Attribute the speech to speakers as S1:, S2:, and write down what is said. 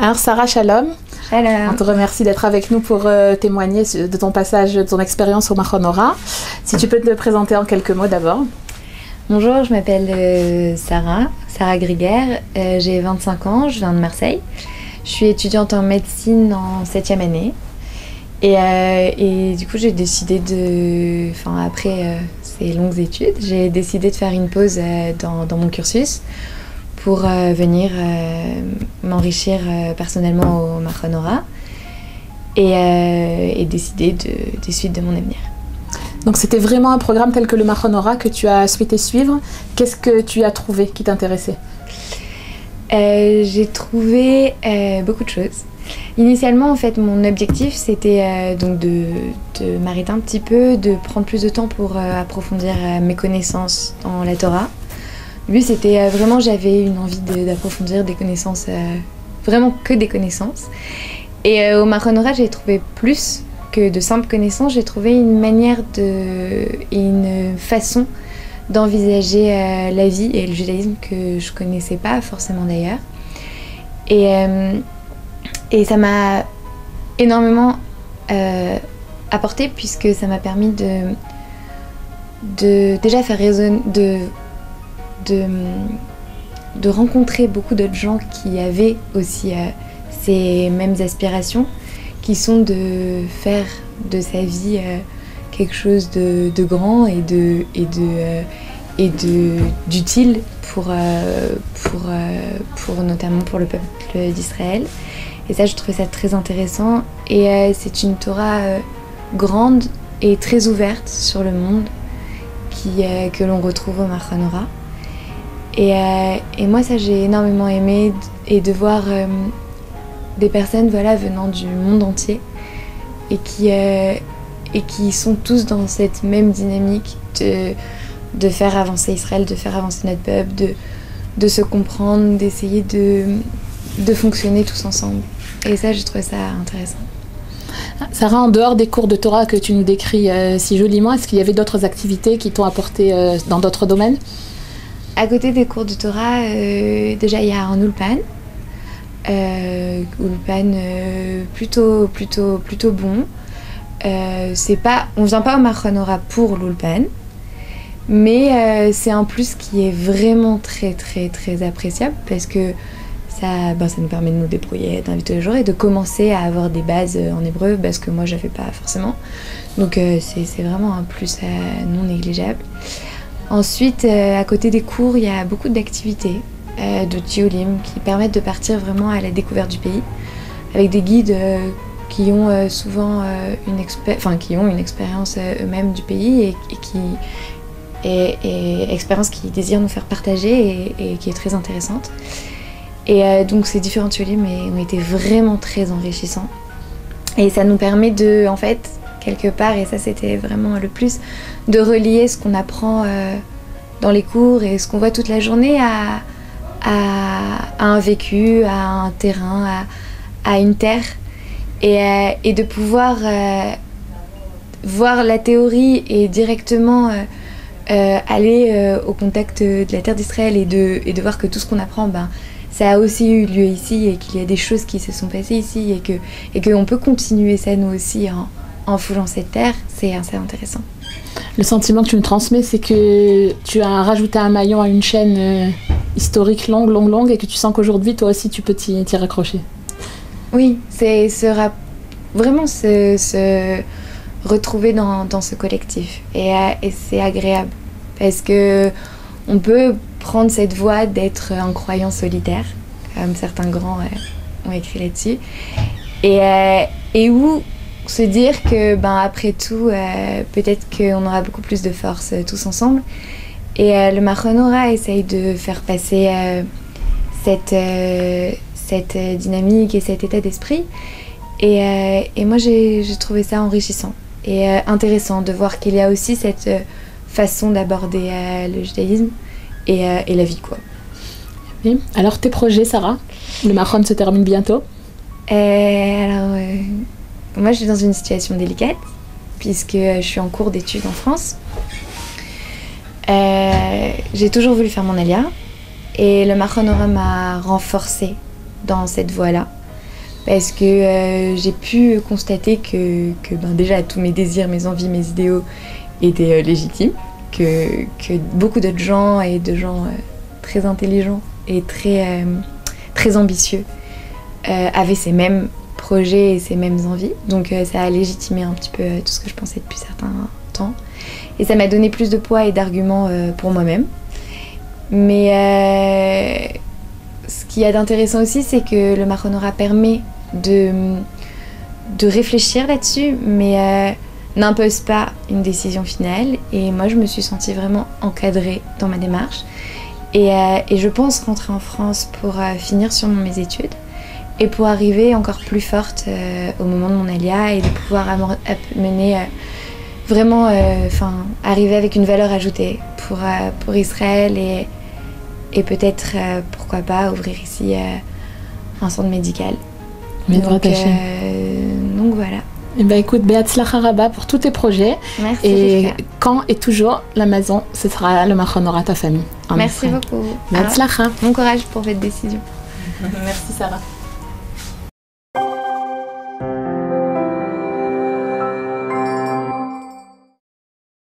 S1: Alors Sarah, shalom.
S2: Shalom.
S1: On te remercie d'être avec nous pour témoigner de ton passage, de ton expérience au Machon Ora. Si tu peux te présenter en quelques mots d'abord.
S2: Bonjour, je m'appelle Sarah Griguer, j'ai 25 ans, je viens de Marseille. Je suis étudiante en médecine en 7e année. Et du coup, j'ai décidé après ces longues études, j'ai décidé de faire une pause dans mon cursus pour venir m'enrichir personnellement au Machon Ora et décider des suites de mon avenir.
S1: Donc c'était vraiment un programme tel que le Machon Ora que tu as souhaité suivre. Qu'est-ce que tu as trouvé qui t'intéressait ?
S2: J'ai trouvé beaucoup de choses. Initialement, en fait, mon objectif, c'était donc de m'arrêter un petit peu, de prendre plus de temps pour approfondir mes connaissances dans la Torah. Lui, c'était vraiment, j'avais une envie d'approfondir des connaissances, vraiment que des connaissances. Et au Machon Ora, j'ai trouvé plus que de simples connaissances, j'ai trouvé une manière et une façon d'envisager la vie et le judaïsme que je connaissais pas forcément d'ailleurs. Et ça m'a énormément apporté puisque ça m'a permis de déjà faire résonner, de rencontrer beaucoup d'autres gens qui avaient aussi ces mêmes aspirations, qui sont de faire de sa vie quelque chose de grand et d'utile pour notamment pour le peuple d'Israël. Et ça, je trouvais ça très intéressant. Et c'est une Torah grande et très ouverte sur le monde que l'on retrouve au Machon Ora. Et moi, ça, j'ai énormément aimé, et de voir des personnes venant du monde entier et qui sont tous dans cette même dynamique de faire avancer Israël, de faire avancer notre peuple, de se comprendre, d'essayer de fonctionner tous ensemble. Et ça, j'ai trouvé ça intéressant.
S1: Sarah, en dehors des cours de Torah que tu nous décris si joliment, est-ce qu'il y avait d'autres activités qui t'ont apporté dans d'autres domaines ?
S2: À côté des cours de Torah, déjà il y a un ulpan. Plutôt bon. On vient pas au Machon Ora pour l'ulpan, mais c'est un plus qui est vraiment très très très appréciable parce que ça nous permet de nous débrouiller dans la vie de tous les jours et de commencer à avoir des bases en hébreu, parce que moi j'avais pas forcément. Donc c'est vraiment un plus non négligeable. Ensuite, à côté des cours, il y a beaucoup d'activités de tiolim qui permettent de partir vraiment à la découverte du pays, avec des guides qui ont souvent une expérience eux-mêmes du pays et expérience qu'ils désirent nous faire partager et qui est très intéressante. Et donc ces différents tiolim ont été vraiment très enrichissants. Et ça nous permet de, en fait, quelque part, et ça c'était vraiment le plus, de relier ce qu'on apprend dans les cours et ce qu'on voit toute la journée à un vécu, à un terrain, à une terre, et de pouvoir voir la théorie et directement aller au contact de la terre d'Israël et de voir que tout ce qu'on apprend, ça a aussi eu lieu ici et qu'il y a des choses qui se sont passées ici et qu'on peut continuer ça nous aussi en foulant cette terre. C'est assez intéressant.
S1: Le sentiment que tu me transmets, c'est que tu as rajouté un maillon à une chaîne historique longue et que tu sens qu'aujourd'hui, toi aussi, tu peux t'y raccrocher.
S2: Oui, c'est vraiment se retrouver dans ce collectif. Et c'est agréable parce que on peut prendre cette voie d'être un croyant solitaire, comme certains grands ont écrit là-dessus, et où se dire que après tout, peut-être qu'on aura beaucoup plus de force tous ensemble. Et le Machon Ora essaye de faire passer cette dynamique et cet état d'esprit. Et moi, j'ai trouvé ça enrichissant et intéressant de voir qu'il y a aussi cette façon d'aborder le judaïsme et la vie, quoi.
S1: Oui. Alors, tes projets, Sarah ? Le Machon se termine bientôt.
S2: Moi, je suis dans une situation délicate puisque je suis en cours d'études en France. J'ai toujours voulu faire mon alia et le Machon Ora m'a renforcée dans cette voie-là. parce que j'ai pu constater que déjà tous mes désirs, mes envies, mes idéaux étaient légitimes, que beaucoup d'autres gens et de gens très intelligents et très ambitieux avaient ces mêmes projets et ces mêmes envies. Donc ça a légitimé un petit peu tout ce que je pensais depuis certains temps. Et ça m'a donné plus de poids et d'arguments pour moi-même. Mais ce qu'il y a d'intéressant aussi, c'est que le Marronora permet de réfléchir là-dessus, mais n'impose pas une décision finale. Et moi, je me suis sentie vraiment encadrée dans ma démarche. Et je pense rentrer en France pour finir sur mes études et pour arriver encore plus forte au moment de mon alia et de pouvoir mener vraiment, arriver avec une valeur ajoutée pour Israël et peut-être, pourquoi pas, ouvrir ici un centre médical. Donc voilà.
S1: Eh ben écoute, Be'atzlacha Rabba pour tous tes projets.
S2: Merci.
S1: Et quand et toujours la maison, ce sera le Marronora ta famille.
S2: Merci beaucoup.
S1: Be'atzlacha.
S2: Bon courage pour votre décision.
S1: Merci Sarah.